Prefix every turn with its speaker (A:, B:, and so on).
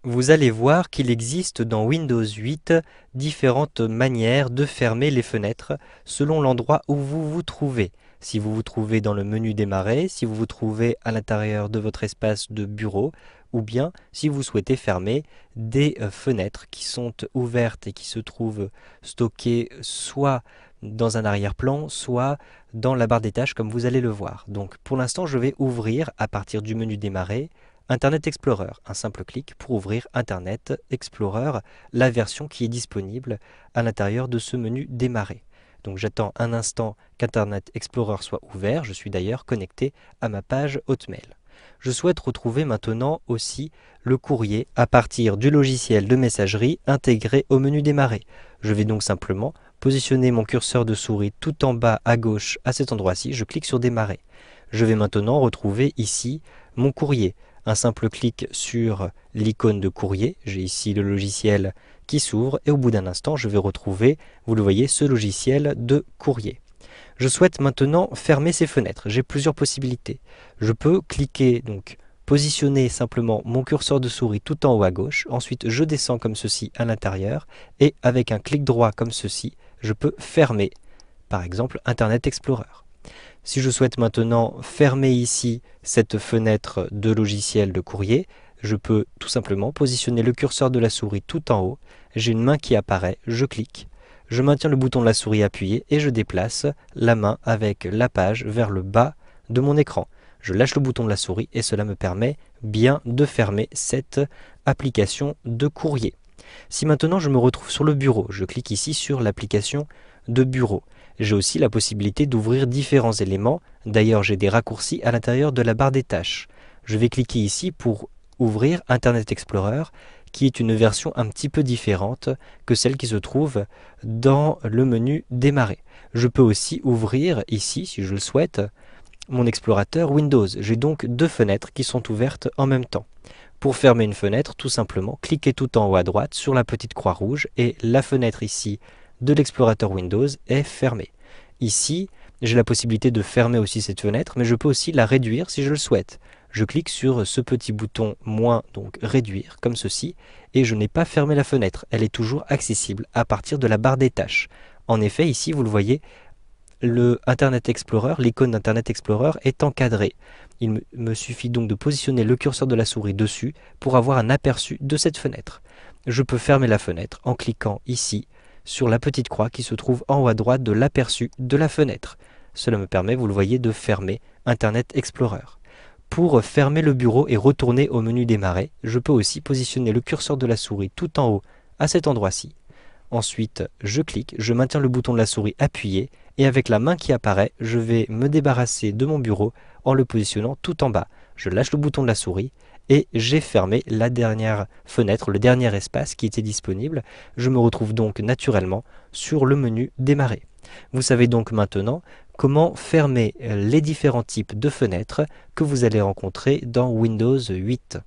A: Vous allez voir qu'il existe dans Windows 8 différentes manières de fermer les fenêtres selon l'endroit où vous vous trouvez. Si vous vous trouvez dans le menu démarrer, si vous vous trouvez à l'intérieur de votre espace de bureau, ou bien si vous souhaitez fermer des fenêtres qui sont ouvertes et qui se trouvent stockées soit dans un arrière-plan, soit dans la barre des tâches comme vous allez le voir. Donc pour l'instant, je vais ouvrir à partir du menu démarrer Internet Explorer, un simple clic pour ouvrir Internet Explorer, la version qui est disponible à l'intérieur de ce menu démarrer. Donc j'attends un instant qu'Internet Explorer soit ouvert, je suis d'ailleurs connecté à ma page Hotmail. Je souhaite retrouver maintenant aussi le courrier à partir du logiciel de messagerie intégré au menu démarrer. Je vais donc simplement positionner mon curseur de souris tout en bas à gauche à cet endroit-ci, je clique sur démarrer. Je vais maintenant retrouver ici mon courrier. Un simple clic sur l'icône de courrier, j'ai ici le logiciel qui s'ouvre et au bout d'un instant, je vais retrouver, vous le voyez, ce logiciel de courrier. Je souhaite maintenant fermer ces fenêtres. J'ai plusieurs possibilités. Je peux cliquer, donc positionner simplement mon curseur de souris tout en haut à gauche. Ensuite, je descends comme ceci à l'intérieur et avec un clic droit comme ceci, je peux fermer, par exemple, Internet Explorer. Si je souhaite maintenant fermer ici cette fenêtre de logiciel de courrier, je peux tout simplement positionner le curseur de la souris tout en haut. J'ai une main qui apparaît, je clique. Je maintiens le bouton de la souris appuyé et je déplace la main avec la page vers le bas de mon écran. Je lâche le bouton de la souris et cela me permet bien de fermer cette application de courrier. Si maintenant je me retrouve sur le bureau, je clique ici sur l'application de bureau. J'ai aussi la possibilité d'ouvrir différents éléments. D'ailleurs, j'ai des raccourcis à l'intérieur de la barre des tâches. Je vais cliquer ici pour ouvrir Internet Explorer, qui est une version un petit peu différente que celle qui se trouve dans le menu Démarrer. Je peux aussi ouvrir ici, si je le souhaite, mon explorateur Windows. J'ai donc deux fenêtres qui sont ouvertes en même temps. Pour fermer une fenêtre, tout simplement, cliquez tout en haut à droite sur la petite croix rouge et la fenêtre ici de l'explorateur Windows est fermée. Ici, j'ai la possibilité de fermer aussi cette fenêtre, mais je peux aussi la réduire si je le souhaite. Je clique sur ce petit bouton moins, donc réduire, comme ceci, et je n'ai pas fermé la fenêtre. Elle est toujours accessible à partir de la barre des tâches. En effet, ici, vous le voyez, le Internet Explorer, l'icône d'Internet Explorer est encadrée. Il me suffit donc de positionner le curseur de la souris dessus pour avoir un aperçu de cette fenêtre. Je peux fermer la fenêtre en cliquant ici sur la petite croix qui se trouve en haut à droite de l'aperçu de la fenêtre. Cela me permet, vous le voyez, de fermer Internet Explorer. Pour fermer le bureau et retourner au menu démarrer, je peux aussi positionner le curseur de la souris tout en haut à cet endroit-ci. Ensuite, je clique, je maintiens le bouton de la souris appuyé et avec la main qui apparaît, je vais me débarrasser de mon bureau en le positionnant tout en bas. Je lâche le bouton de la souris et j'ai fermé la dernière fenêtre, le dernier espace qui était disponible. Je me retrouve donc naturellement sur le menu Démarrer. Vous savez donc maintenant comment fermer les différents types de fenêtres que vous allez rencontrer dans Windows 8.